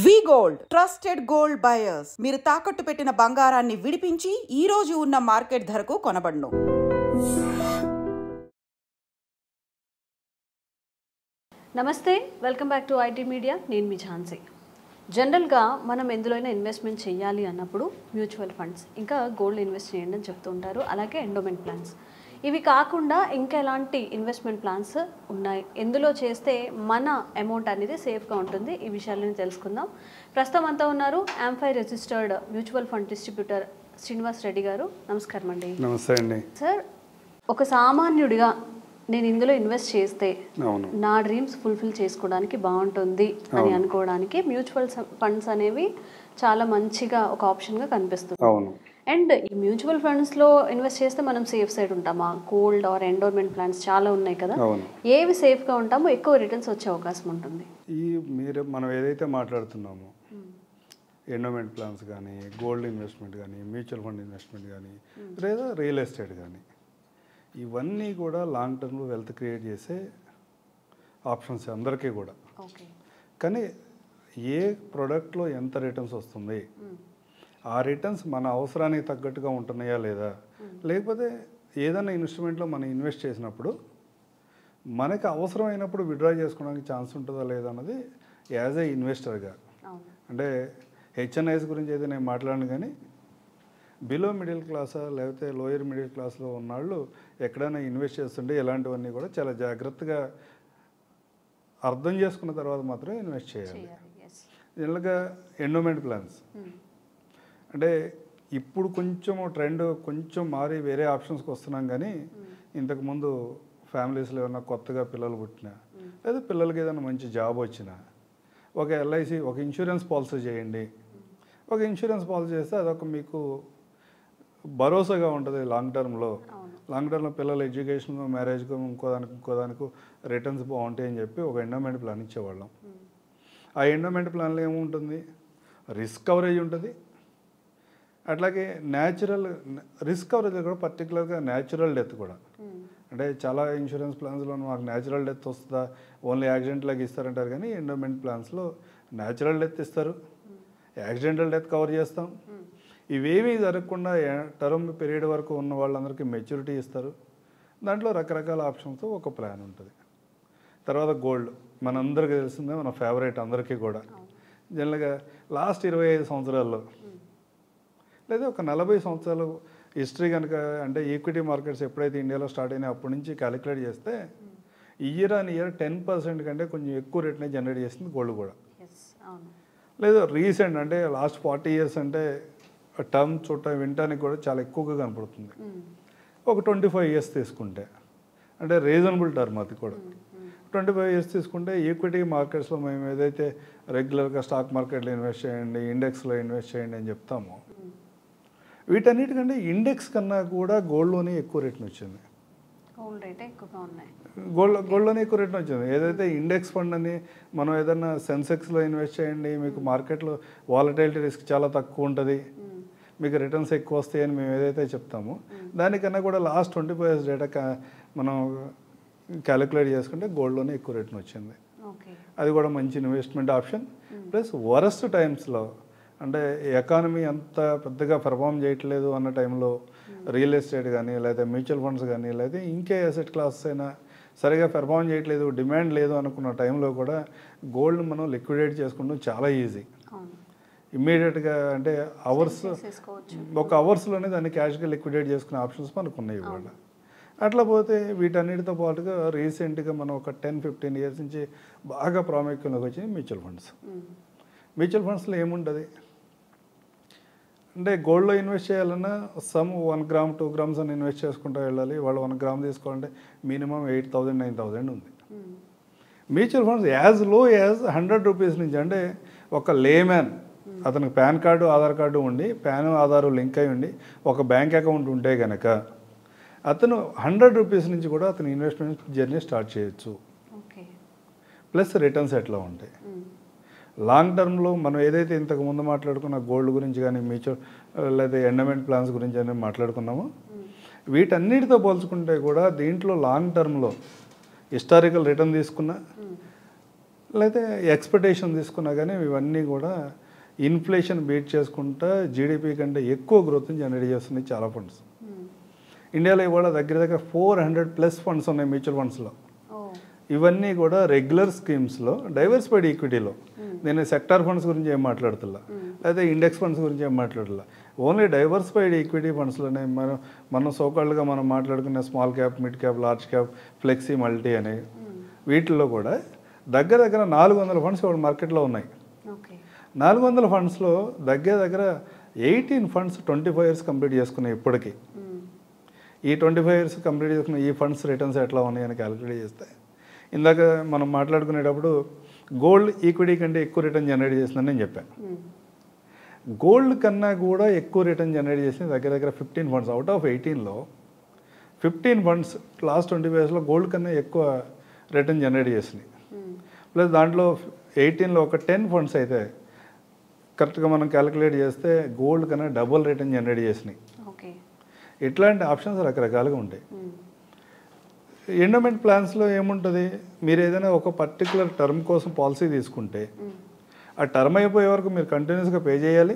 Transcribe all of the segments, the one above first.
వి gold trusted gold buyers మీరు తాకట్టు పెట్టిన బంగారాన్ని విడిపించి ఈ రోజు ఉన్న మార్కెట్ ధరకు కొనబడును. నమస్తే, welcome back to IT media. నేను మీ ఝాన్సీ. జనరల్గా మనం ఎందులోనైనా ఇన్వెస్ట్మెంట్ చేయాలి అన్నప్పుడు మ్యూచువల్ ఫండ్స్ ఇంకా గోల్డ్ ఇన్వెస్ట్ చేయండి అని చెప్తూ ఉంటారు. అలాగే ఎండోమెంట్ ప్లాన్స్. ఇవి కాకుండా ఇంకా ఎలాంటి ఇన్వెస్ట్మెంట్ ప్లాన్స్ ఉన్నాయి, ఎందులో చేస్తే మన అమౌంట్ అనేది సేఫ్గా ఉంటుంది, ఈ విషయాలను తెలుసుకుందాం. ప్రస్తుతం అంతా ఉన్నారు AMFI registered mutual fund distributor Srinivas Reddy garu. నమస్కారం అండి. నమస్తే అండి. సార్, ఒక సామాన్యుడిగా నేను ఇందులో ఇన్వెస్ట్ చేస్తే నా డ్రీమ్స్ ఫుల్ఫిల్ చేసుకోవడానికి బాగుంటుంది అని అనుకోవడానికి మ్యూచువల్ ఫండ్స్ అనేవి చాలా మంచిగా ఒక ఆప్షన్గా కనిపిస్తుంది. అండ్ ఈ మ్యూచువల్ ఫండ్స్లో ఇన్వెస్ట్ చేస్తే మనం సేఫ్ సైడ్ ఉంటామా? గోల్డ్ ఆర్ ఎండోమెంట్ ప్లాన్స్ చాలా ఉన్నాయి కదా, ఏవి సేఫ్గా ఉంటామో ఎక్కువ రిటర్న్స్ వచ్చే అవకాశం ఉంటుంది? మనం ఏదైతే మాట్లాడుతున్నామో ఎండోమెంట్ ప్లాన్స్ కానీ, గోల్డ్ ఇన్వెస్ట్మెంట్ కానీ, మ్యూచువల్ ఫండ్ ఇన్వెస్ట్మెంట్ కానీ, లేదా రియల్ ఎస్టేట్ కానీ, ఇవన్నీ కూడా లాంగ్ టర్మ్లో వెల్త్ క్రియేట్ చేసే ఆప్షన్స్ అందరికీ కూడా. కానీ ఏ ప్రోడక్ట్లో ఎంత రిటర్న్స్ వస్తుంది, ఆ రిటర్న్స్ మన అవసరానికి తగ్గట్టుగా ఉంటున్నాయా లేదా, లేకపోతే ఏదైనా ఇన్వెస్ట్మెంట్లో మనం ఇన్వెస్ట్ చేసినప్పుడు మనకి అవసరమైనప్పుడు విత్డ్రా చేసుకోవడానికి ఛాన్స్ ఉంటుందా లేదా అన్నది యాజ్ ఏ ఇన్వెస్టర్గా. అంటే హెచ్ఎన్ఐస్ గురించి అయితే నేను మాట్లాడను, కానీ బిలో మిడిల్ క్లాసా లేకపోతే లోయర్ మిడిల్ క్లాస్లో ఉన్నవాళ్ళు ఎక్కడైనా ఇన్వెస్ట్ చేస్తుంటే ఇలాంటివన్నీ కూడా చాలా జాగ్రత్తగా అర్థం చేసుకున్న తర్వాత మాత్రమే ఇన్వెస్ట్ చేయాలి. జనరల్గా ఎండోమెంట్ ప్లాన్స్ అంటే ఇప్పుడు కొంచెం ట్రెండ్ కొంచెం మారి వేరే ఆప్షన్స్కి వస్తున్నాం, కానీ ఇంతకుముందు ఫ్యామిలీస్లో ఏమైనా కొత్తగా పిల్లలు పుట్టినా లేదా పిల్లలకి ఏదైనా మంచి జాబ్ వచ్చినా ఒక ఎల్ఐసి, ఒక ఇన్సూరెన్స్ పాలసీ చేయండి. ఒక ఇన్సూరెన్స్ పాలసీ చేస్తే అదొక మీకు భరోసాగా ఉంటుంది లాంగ్ టర్మ్లో. లాంగ్ టర్మ్లో పిల్లల ఎడ్యుకేషన్, మ్యారేజ్కు, ఇంకోదానికి రిటర్న్స్ బాగుంటాయని చెప్పి ఒక ఎండోమెంట్ ప్లాన్ ఇచ్చేవాళ్ళం. ఆ ఎండోమెంట్ ప్లాన్లో ఏముంటుంది, రిస్క్ కవరేజ్ ఉంటుంది, అట్లాగే న్యాచురల్ రిస్క్ కవరేజ్ కూడా పర్టికులర్గా న్యాచురల్ డెత్ కూడా. అంటే చాలా ఇన్సూరెన్స్ ప్లాన్స్లో మాకు న్యాచురల్ డెత్ వస్తుందా, ఓన్లీ యాక్సిడెంట్ లాగా ఇస్తారంటారు, కానీ ఎండోమెంట్ ప్లాన్స్లో న్యాచురల్ డెత్ ఇస్తారు, యాక్సిడెంటల్ డెత్ కవర్ చేస్తాం. ఇవేమీ జరగకుండా టర్మ్ పీరియడ్ వరకు ఉన్న వాళ్ళందరికీ మెచ్యూరిటీ ఇస్తారు. దాంట్లో రకరకాల ఆప్షన్స్తో ఒక ప్లాన్ ఉంటుంది. తర్వాత గోల్డ్ మనందరికీ తెలిసిందే, మన ఫేవరెట్ అందరికీ కూడా. జనరల్గా లాస్ట్ 25 సంవత్సరాల్లో లేదా ఒక 40 సంవత్సరాలు హిస్టరీ కనుక, అంటే ఈక్విటీ మార్కెట్స్ ఎప్పుడైతే ఇండియాలో స్టార్ట్ అయినాయి అప్పటి నుంచి క్యాలిక్యులేట్ చేస్తే ఇయర్ ఆన్ ఇయర్ 10% కంటే కొంచెం ఎక్కువ రేట్నే జనరేట్ చేసింది గోల్డ్ కూడా. లేదా రీసెంట్ అంటే లాస్ట్ 40 years అంటే టర్మ్ వినటానికి కూడా చాలా ఎక్కువగా కనపడుతుంది. ఒక 25 years తీసుకుంటే, అంటే రీజనబుల్ టర్మ్ అది కూడా. 25 years తీసుకుంటే ఈక్విటీ మార్కెట్స్లో మేము ఏదైతే రెగ్యులర్గా స్టాక్ మార్కెట్లో ఇన్వెస్ట్ చేయండి, ఇండెక్స్లో ఇన్వెస్ట్ చేయండి అని చెప్తామో, వీటన్నిటికంటే ఇండెక్స్ కన్నా కూడా గోల్డ్లోనే ఎక్కువ రేట్ని వచ్చింది. గోల్డ్లోనే ఎక్కువ రేట్ని వచ్చింది. ఏదైతే ఇండెక్స్ ఫండ్ అని మనం ఏదైనా సెన్సెక్స్లో ఇన్వెస్ట్ చేయండి, మీకు మార్కెట్లో వాలటైలిటీ రిస్క్ చాలా తక్కువ ఉంటుంది, మీకు రిటర్న్స్ ఎక్కువ వస్తాయని మేము ఏదైతే చెప్తామో, దానికన్నా కూడా లాస్ట్ 25 years డేటా మనం క్యాలిక్యులేట్ చేసుకుంటే గోల్డ్లోనే ఎక్కువ రేట్ని వచ్చింది. అది కూడా మంచి ఇన్వెస్ట్మెంట్ ఆప్షన్. ప్లస్ వరస్ట్ టైమ్స్లో, అంటే ఎకానమీ అంత పెద్దగా పెర్ఫామ్ చేయట్లేదు అన్న టైంలో రియల్ ఎస్టేట్ కానీ, లేదా మ్యూచువల్ ఫండ్స్ కానీ, లేదా ఇంకే అసెట్ క్లాసెస్ అయినా సరిగా పెర్ఫామ్ చేయట్లేదు, డిమాండ్ లేదు అనుకున్న టైంలో కూడా గోల్డ్ మనం లిక్విడేట్ చేసుకుంటాం చాలా ఈజీ. ఇమ్మీడియట్గా అంటే ఒక అవర్స్లోనే దాన్ని క్యాష్గా లిక్విడేట్ చేసుకునే ఆప్షన్స్ మనకు ఉన్నాయి ఇవాళ. అట్లా పోతే వీటన్నిటితో పాటుగా రీసెంట్గా మనం ఒక 10-15 years నుంచి బాగా ప్రాముఖ్యంలోకి వచ్చినాయి మ్యూచువల్ ఫండ్స్. మ్యూచువల్ ఫండ్స్లో ఏముంటుంది అంటే గోల్డ్లో ఇన్వెస్ట్ చేయాలన్నా 1 gram 2 grams అని ఇన్వెస్ట్ చేసుకుంటూ వెళ్ళాలి. వాళ్ళు 1 gram తీసుకోవాలంటే మినిమం 8,000-9,000 ఉంది. Mutual funds as low as 100 rupees నుంచి, అంటే ఒక లేమ్యాన్ అతనికి పాన్ కార్డు, ఆధార్ కార్డు ఉండి, ఆధారు లింక్ అయి ఉండి, ఒక బ్యాంక్ అకౌంట్ ఉంటే కనుక అతను 100 rupees నుంచి కూడా అతను ఇన్వెస్ట్మెంట్ జర్నీ స్టార్ట్ చేయొచ్చు. ప్లస్ రిటర్న్స్ ఎట్లా ఉంటాయి లాంగ్ టర్మ్లో. మనం ఏదైతే ఇంతకు ముందు మాట్లాడుకున్న గోల్డ్ గురించి కానీ, మ్యూచువల్ లేదా ఎండోమెంట్ ప్లాన్స్ గురించి అని మాట్లాడుకున్నామో, వీటన్నిటితో పోల్చుకుంటే కూడా దీంట్లో లాంగ్ టర్మ్లో హిస్టారికల్ రిటర్న్ తీసుకున్న లేకపోతే ఎక్స్పెక్టేషన్ తీసుకున్నా కానీ ఇవన్నీ కూడా ఇన్ఫ్లేషన్ బీట్ చేసుకుంటా జీడిపి కంటే ఎక్కువ గ్రోత్ని జనరేట్ చేస్తున్నాయి చాలా ఫండ్స్. ఇండియాలో ఇవాళ దగ్గర దగ్గర 400+ ఫండ్స్ ఉన్నాయి మ్యూచువల్ ఫండ్స్లో. ఇవన్నీ కూడా రెగ్యులర్ స్కీమ్స్లో డైవర్సిఫైడ్ ఈక్విటీలో. నేను సెక్టార్ ఫండ్స్ గురించి ఏం మాట్లాడుతున్నా, లేదా ఇండెక్స్ ఫండ్స్ గురించి ఏం మాట్లాడుతున్నా, ఓన్లీ డైవర్సిఫైడ్ ఈక్విటీ ఫండ్స్లోనే మనం సోకాల్డ్గా మనం మాట్లాడుకునే small cap, mid cap, large cap, flexi, multi అనే వీటిల్లో కూడా దగ్గర దగ్గర 400 ఫండ్స్ ఇవాళ మార్కెట్లో ఉన్నాయి. 400 ఫండ్స్లో దగ్గర దగ్గర 18 ఫండ్స్ 25 ఇయర్స్ కంప్లీట్ చేసుకున్నాయి ఇప్పటికీ. ఈ 25 ఇయర్స్ కంప్లీట్ చేసుకున్న ఈ ఫండ్స్ రిటర్న్స్ ఎట్లా ఉన్నాయని క్యాలిక్యులేట్ చేస్తే ఇందాక మనం మాట్లాడుకునేటప్పుడు గోల్డ్ ఈక్విటీ కంటే ఎక్కువ రిటర్న్ జనరేట్ చేసిందని నేను చెప్పాను. గోల్డ్ కన్నా కూడా ఎక్కువ రిటర్న్ జనరేట్ చేసింది దగ్గర దగ్గర 15 ఫండ్స్. అవుట్ ఆఫ్ 18లో 15 ఫండ్స్ లాస్ట్ 25 ఇయర్స్లో గోల్డ్ కన్నా ఎక్కువ రిటర్న్ జనరేట్ చేసినాయి. ప్లస్ దాంట్లో 18లో ఒక 10 ఫండ్స్ అయితే కరెక్ట్గా మనం క్యాలిక్యులేట్ చేస్తే గోల్డ్ కన్నా డబుల్ రిటర్న్ జనరేట్ చేసినాయి. ఇట్లాంటి ఆప్షన్స్ రకరకాలుగా ఉంటాయి. ఎండోమెంట్ ప్లాన్స్లో ఏముంటుంది, మీరు ఏదైనా ఒక పర్టికులర్ టర్మ్ కోసం పాలసీ తీసుకుంటే ఆ టర్మ్ అయిపోయే వరకు మీరు కంటిన్యూస్గా పే చేయాలి.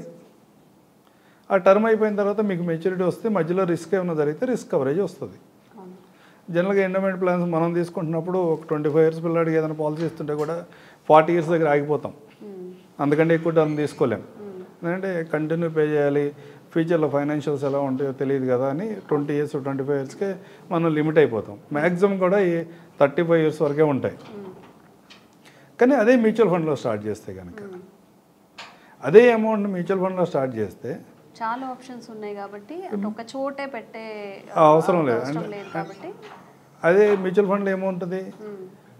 ఆ టర్మ్ అయిపోయిన తర్వాత మీకు మెచ్యూరిటీ వస్తే మధ్యలో రిస్క్ ఏమైనా జరిగితే రిస్క్ కవరేజ్ వస్తుంది. జనరల్గా ఎండోమెంట్ ప్లాన్స్ మనం తీసుకుంటున్నప్పుడు ఒక 25 ఇయర్స్ పిల్లాడికి ఏదైనా పాలసీ ఇస్తుంటే కూడా 40 ఇయర్స్ దగ్గర ఆగిపోతాం. అందుకంటే ఎక్కువ టర్మ్ తీసుకోలేం. ఎందుకంటే కంటిన్యూ పే చేయాలి, ఫ్యూచర్లో ఫైనాన్షియల్స్ ఎలా ఉంటాయో తెలియదు కదా అని 20 ఇయర్స్ 25 ఇయర్స్కే మనం లిమిట్ అయిపోతాం. మ్యాక్సిమం కూడా ఈ 35 ఇయర్స్ వరకే ఉంటాయి. కానీ అదే మ్యూచువల్ ఫండ్లో స్టార్ట్ చేస్తే కనుక అదే అమౌంట్ మ్యూచువల్ ఫండ్లో స్టార్ట్ చేస్తే చాలా ఆప్షన్స్ ఉన్నాయి కాబట్టి ఒక చోటే పెట్టే అవసరం లేదు. కాబట్టి అదే మ్యూచువల్ ఫండ్లో ఏముంటుంది,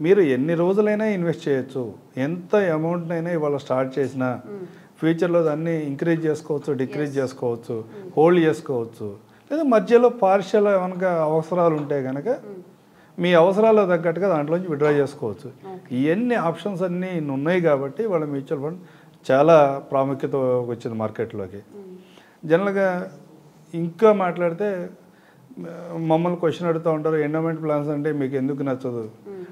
మీరు ఎన్ని రోజులైనా ఇన్వెస్ట్ చేయొచ్చు. ఎంత అమౌంట్నైనా ఇవాళ స్టార్ట్ చేసినా ఫ్యూచర్లో దాన్ని ఇంక్రీజ్ చేసుకోవచ్చు, డిక్రీజ్ చేసుకోవచ్చు, హోల్డ్ చేసుకోవచ్చు. లేదా మధ్యలో పార్షియల్ కనుక అవసరాలు ఉంటే కనుక మీ అవసరాలకు తగ్గట్టుగా దాంట్లోంచి విత్డ్రా చేసుకోవచ్చు. ఇవన్నీ ఆప్షన్స్ అన్నీ ఉన్నాయి కాబట్టి వాళ్ళ మ్యూచువల్ ఫండ్ చాలా ప్రాముఖ్యత వచ్చింది మార్కెట్లోకి. జనరల్గా ఇంకా మాట్లాడితే మమ్మల్ని క్వశ్చన్ అడుగుతూ ఉంటారు, ఎండోమెంట్ ప్లాన్స్ అంటే మీకు ఎందుకు నచ్చదు,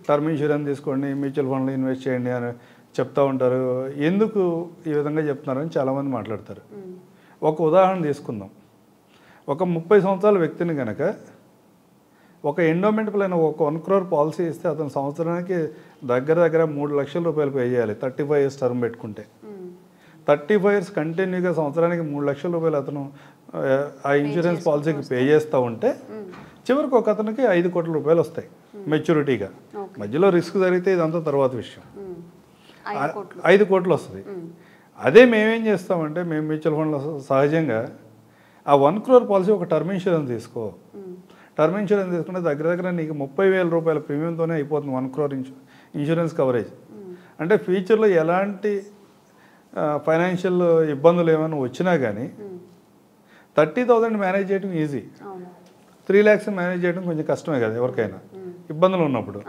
టర్మ్ ఇన్సూరెన్స్ తీసుకోండి, మ్యూచువల్ ఫండ్లో ఇన్వెస్ట్ చేయండి అని చెప్తూ ఉంటారు. ఎందుకు ఈ విధంగా చెప్తున్నారని చాలామంది మాట్లాడతారు. ఒక ఉదాహరణ తీసుకుందాం. ఒక 30 సంవత్సరాల వ్యక్తిని కనుక ఒక ఎండోమెంట్ ప్లాన్ ఒక 1 crore పాలసీ ఇస్తే అతను సంవత్సరానికి దగ్గర దగ్గర 3 లక్షల రూపాయలు పే చేయాలి 35 ఇయర్స్ టర్మ్ పెట్టుకుంటే. 35 ఇయర్స్ కంటిన్యూగా సంవత్సరానికి 3 లక్షల రూపాయలు అతను ఆ ఇన్సూరెన్స్ పాలసీకి పే చేస్తూ ఉంటే చివరికి ఒక అతనికి 5 కోట్ల రూపాయలు వస్తాయి మెచ్యూరిటీగా. మధ్యలో రిస్క్ జరిగితే ఇదంతా తర్వాత విషయం. 5 కోట్లు వస్తుంది. అదే మేమేం చేస్తామంటే మేము మ్యూచువల్ ఫండ్లో సహజంగా ఆ 1 crore పాలసీ ఒక టర్మ్ ఇన్సూరెన్స్ తీసుకో. టర్మ్ ఇన్సూరెన్స్ తీసుకుంటే దగ్గర దగ్గర నీకు 30,000 రూపాయల ప్రీమియంతోనే అయిపోతుంది 1 crore ఇన్సూరెన్స్ కవరేజ్. అంటే ఫ్యూచర్లో ఎలాంటి ఫైనాన్షియల్ ఇబ్బందులు ఏమైనా వచ్చినా కానీ 30,000 మేనేజ్ చేయడం ఈజీ. 3 lakhs మేనేజ్ చేయడం కొంచెం కష్టమే కదా ఎవరికైనా ఇబ్బందులు ఉన్నప్పుడు.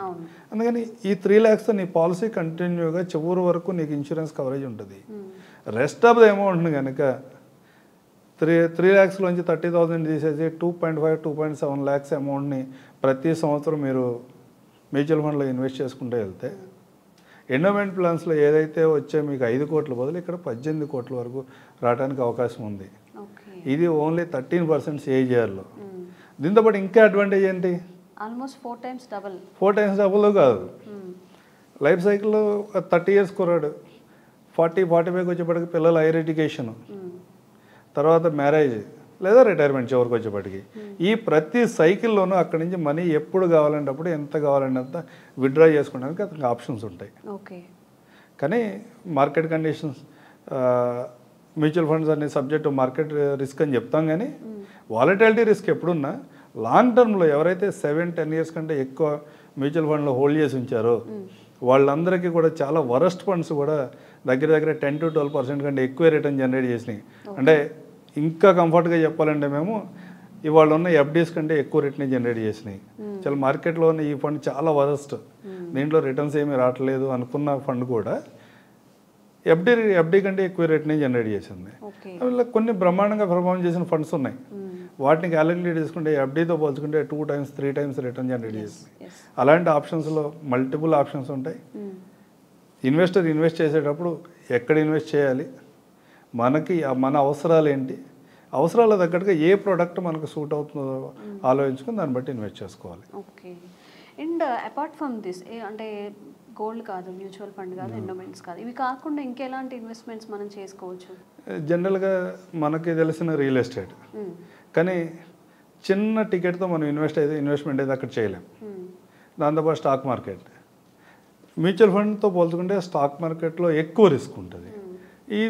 అందుకని ఈ 3 lakhsతో నీ పాలసీ కంటిన్యూగా చివరి వరకు నీకు ఇన్సూరెన్స్ కవరేజ్ ఉంటుంది. రెస్ట్ ఆఫ్ ద అమౌంట్ని కనుక 3 lakhsలోంచి 30,000 తీసేసి 2.5-2.7 lakhs అమౌంట్ని ప్రతి సంవత్సరం మీరు మ్యూచువల్ ఫండ్లో ఇన్వెస్ట్ చేసుకుంటూ వెళ్తే ఎండోమెంట్ ప్లాన్స్లో ఏదైతే వచ్చే మీకు 5 కోట్ల బదులు ఇక్కడ 18 కోట్ల వరకు రావడానికి అవకాశం ఉంది. ఇది ఓన్లీ 13% CAGRలో. దీంతోపాటు ఇంకా అడ్వాంటేజ్ ఏంటి, almost 4 times double. 4 times double కాదు. లైఫ్ సైకిల్లో 30 ఇయర్స్ కొరాడు 40-45 వచ్చేప్పటికి పిల్లల హైయర్ ఎడ్యుకేషన్, తర్వాత మ్యారేజ్ లేదా రిటైర్మెంట్ చివరికి వచ్చేప్పటికి ఈ ప్రతి సైకిల్లోనూ అక్కడి నుంచి మనీ ఎప్పుడు కావాలంటే అప్పుడు ఎంత కావాలంటే అంత విత్డ్రా చేసుకోవడానికి అతనికి ఆప్షన్స్ ఉంటాయి. కానీ మార్కెట్ కండిషన్స్ మ్యూచువల్ ఫండ్స్ అనే సబ్జెక్టు మార్కెట్ రిస్క్ అని చెప్తాం. కానీ వాలటాలిటీ రిస్క్ ఎప్పుడున్నా లాంగ్ టర్మ్లో ఎవరైతే 7-10 ఇయర్స్ కంటే ఎక్కువ మ్యూచువల్ ఫండ్లో హోల్డ్ చేసి ఉంచారో వాళ్ళందరికీ కూడా చాలా వరస్ట్ ఫండ్స్ కూడా దగ్గర దగ్గర 10-12% కంటే ఎక్కువ రిటర్న్ జనరేట్ చేసినాయి. అంటే ఇంకా కంఫర్ట్గా చెప్పాలంటే మేము ఇవాళ ఉన్న FDs కంటే ఎక్కువ రిటర్న్ జనరేట్ చేసినాయి. చాలా మార్కెట్లో ఉన్న ఈ ఫండ్ చాలా వరస్ట్, దీంట్లో రిటర్న్స్ ఏమీ రావట్లేదు అనుకున్న ఫండ్ కూడా FD కంటే ఎక్కువ రిటర్న్ జనరేట్ చేసింది. అలా కొన్ని బ్రహ్మాండంగా పర్ఫార్మ్ చేసిన ఫండ్స్ ఉన్నాయి. వాటిని క్యాలిక్యులేట్ చేసుకుంటే FDతో పోల్చుకుంటే 2 times 3 times రిటర్న్ జనరేట్ చేసింది. అలాంటి ఆప్షన్స్లో మల్టిపుల్ ఆప్షన్స్ ఉంటాయి. ఇన్వెస్టర్ ఇన్వెస్ట్ చేసేటప్పుడు ఎక్కడ ఇన్వెస్ట్ చేయాలి, మనకి మన అవసరాలు ఏంటి, అవసరాల తగ్గట్టుగా ఏ ప్రోడక్ట్ మనకు సూట్ అవుతుందో ఆలోచించుకొని దాన్ని బట్టి ఇన్వెస్ట్ చేసుకోవాలి. Okay. And apart from this అంటే గోల్డ్ కాదు, మ్యూచువల్ ఫండ్ కాదు, ఎండోమెంట్స్ కాదు, ఇవి కాకుండా ఇంకెలాంటి ఇన్వెస్ట్మెంట్స్ మనం చేసుకోవచ్చు? జనరల్గా మనకి తెలిసిన రియల్ ఎస్టేట్, కానీ చిన్న టికెట్తో మనం ఇన్వెస్ట్మెంట్ అయితే అక్కడ చేయలేం. దాంతోపాటు స్టాక్ మార్కెట్, మ్యూచువల్ ఫండ్తో పోల్చుకుంటే స్టాక్ మార్కెట్లో ఎక్కువ రిస్క్ ఉంటుంది.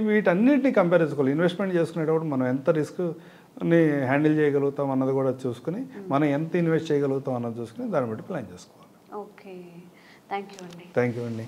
వీటన్నిటిని కంపేర్ చేసుకోవాలి. ఇన్వెస్ట్మెంట్ చేసుకునేటప్పుడు మనం ఎంత రిస్క్ని హ్యాండిల్ చేయగలుగుతాం అన్నది కూడా చూసుకుని, మనం ఎంత ఇన్వెస్ట్ చేయగలుగుతాం అన్నది చూసుకుని దాన్ని బట్టి ప్లాన్ చేసుకోవాలి. ఓకే, థ్యాంక్ యూ అండి. థ్యాంక్ యూ అండి.